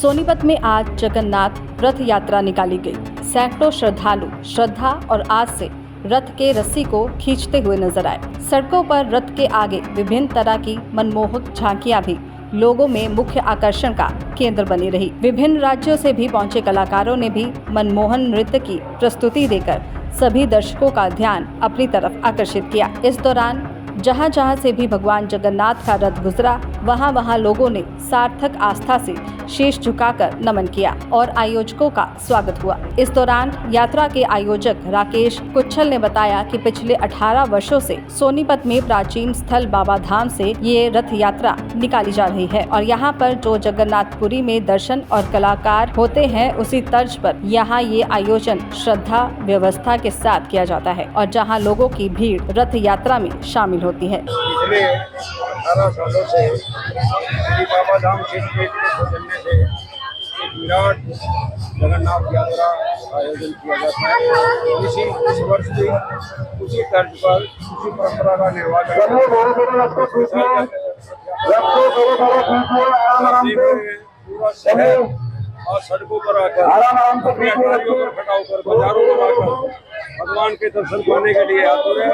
सोनीपत में आज जगन्नाथ रथ यात्रा निकाली गई। सैकड़ों श्रद्धालु श्रद्धा और आस से रथ के रस्सी को खींचते हुए नजर आए। सड़कों पर रथ के आगे विभिन्न तरह की मनमोहक झांकियां भी लोगों में मुख्य आकर्षण का केंद्र बनी रही। विभिन्न राज्यों से भी पहुंचे कलाकारों ने भी मनमोहन नृत्य की प्रस्तुति देकर सभी दर्शकों का ध्यान अपनी तरफ आकर्षित किया। इस दौरान जहां जहां से भी भगवान जगन्नाथ का रथ गुजरा, वहां लोगों ने सार्थक आस्था से शीश झुकाकर नमन किया और आयोजकों का स्वागत हुआ। इस दौरान यात्रा के आयोजक राकेश कुच्छल ने बताया कि पिछले 18 वर्षों से सोनीपत में प्राचीन स्थल बाबा धाम से ये रथ यात्रा निकाली जा रही है और यहाँ पर जो जगन्नाथपुरी में दर्शन और कलाकार होते हैं, उसी तर्ज पर यहाँ ये आयोजन श्रद्धा व्यवस्था के साथ किया जाता है और जहाँ लोगों की भीड़ रथ यात्रा में शामिल होती है। पिछले 18 सालों से श्री बाबा धाम क्षेत्र के सौजन्य से एक विराट जगन्नाथ यात्रा आयोजन किया जाता है। इस वर्ष भी उसी तर्ज पर उसी परंपरा का निर्वाह पूरा शहर और सड़कों पर आकर अपनी गाड़ियों पर खड़ा होकर बाजारों में आकर भगवान के दर्शन पाने के लिए आतुर है।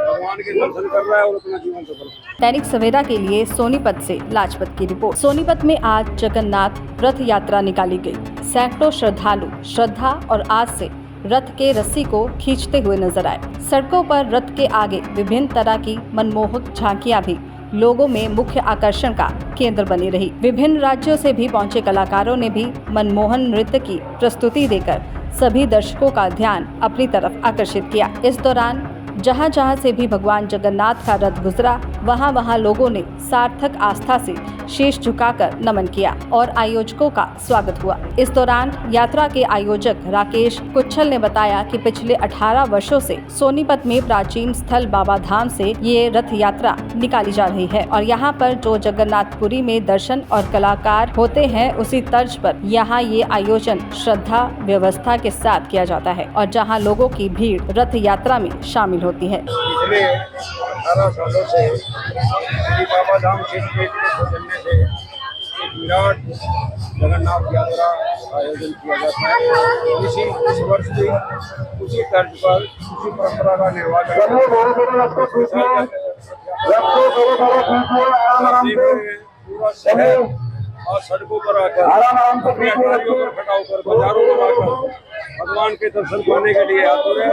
भगवान के दर्शन कर रहा है और अपना जीवन सफल। दैनिक सवेरा के लिए सोनीपत से लाजपत की रिपोर्ट। सोनीपत में आज जगन्नाथ रथ यात्रा निकाली गई। सैकड़ों श्रद्धालु श्रद्धा और आस से रथ के रस्सी को खींचते हुए नजर आए। सड़कों पर रथ के आगे विभिन्न तरह की मनमोहक झांकियां भी लोगों में मुख्य आकर्षण का केंद्र बनी रही। विभिन्न राज्यों से भी पहुंचे कलाकारों ने भी मनमोहन नृत्य की प्रस्तुति देकर सभी दर्शकों का ध्यान अपनी तरफ आकर्षित किया। इस दौरान जहां जहां से भी भगवान जगन्नाथ का रथ गुजरा, वहां लोगों ने सार्थक आस्था से शीश झुकाकर नमन किया और आयोजकों का स्वागत हुआ। इस दौरान यात्रा के आयोजक राकेश कुच्छल ने बताया कि पिछले 18 वर्षों से सोनीपत में प्राचीन स्थल बाबा धाम से ये रथ यात्रा निकाली जा रही है और यहाँ पर जो जगन्नाथपुरी में दर्शन और कलाकार होते हैं, उसी तर्ज पर यहाँ ये आयोजन श्रद्धा व्यवस्था के साथ किया जाता है और जहाँ लोगों की भीड़ रथ यात्रा में शामिल होती है। पिछले 18 सालों से श्री बाबा धाम क्षेत्र के सौजन्य से एक विराट जगन्नाथ यात्रा आयोजन किया जाता है। इस वर्ष भी उसी तर्ज पर उसी परंपरा का निर्वाह पूरा शहर और सड़कों पर आकर अपनी गाड़ियों पर खड़ा होकर बाजारों में आकर भगवान के दर्शन पाने के लिए आतुर है।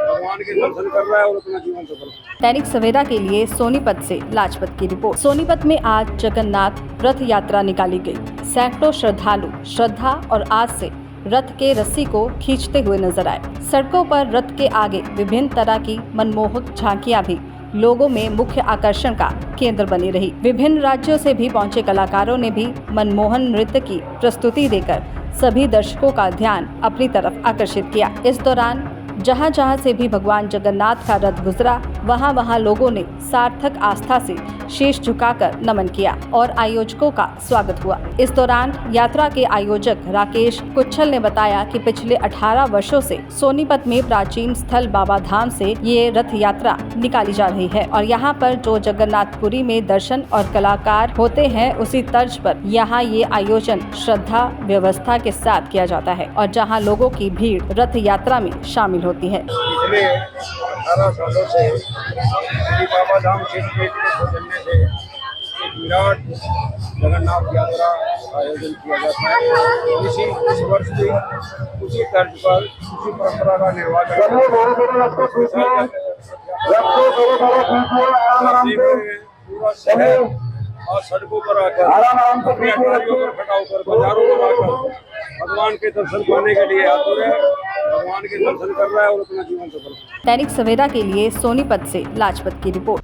भगवान के दर्शन कर रहा है और अपना जीवन सफल। दैनिक सवेरा के लिए सोनीपत से लाजपत की रिपोर्ट। सोनीपत में आज जगन्नाथ रथ यात्रा निकाली गई। सैकड़ों श्रद्धालु श्रद्धा और आस से रथ के रस्सी को खींचते हुए नजर आए। सड़कों पर रथ के आगे विभिन्न तरह की मनमोहक झांकियां भी लोगों में मुख्य आकर्षण का केंद्र बनी रही। विभिन्न राज्यों से भी पहुंचे कलाकारों ने भी मनमोहन नृत्य की प्रस्तुति देकर सभी दर्शकों का ध्यान अपनी तरफ आकर्षित किया। इस दौरान जहां जहां से भी भगवान जगन्नाथ का रथ गुजरा, वहां लोगों ने सार्थक आस्था से शीश झुकाकर नमन किया और आयोजकों का स्वागत हुआ। इस दौरान यात्रा के आयोजक राकेश कुच्छल ने बताया कि पिछले 18 वर्षों से सोनीपत में प्राचीन स्थल बाबा धाम से ये रथ यात्रा निकाली जा रही है और यहाँ पर जो जगन्नाथपुरी में दर्शन और कलाकार होते हैं, उसी तर्ज पर यहाँ ये आयोजन श्रद्धा व्यवस्था के साथ किया जाता है और जहाँ लोगों की भीड़ रथ यात्रा में शामिल होती है। पिछले 18 सालों से श्री बाबा धाम क्षेत्र के सौजन्य से एक विराट जगन्नाथ यात्रा आयोजन किया जाता है। इस वर्ष भी उसी तर्ज पर उसी परंपरा का निर्वाह पूरा शहर और सड़कों पर आकर अपनी गाड़ियों पर खड़ा होकर बाजारों में आकर भगवान के दर्शन पाने के लिए आतुर है। भगवान के दर्शन कर रहा है और अपना जीवन सफल। दैनिक सवेरा के लिए सोनीपत से लाजपत की रिपोर्ट।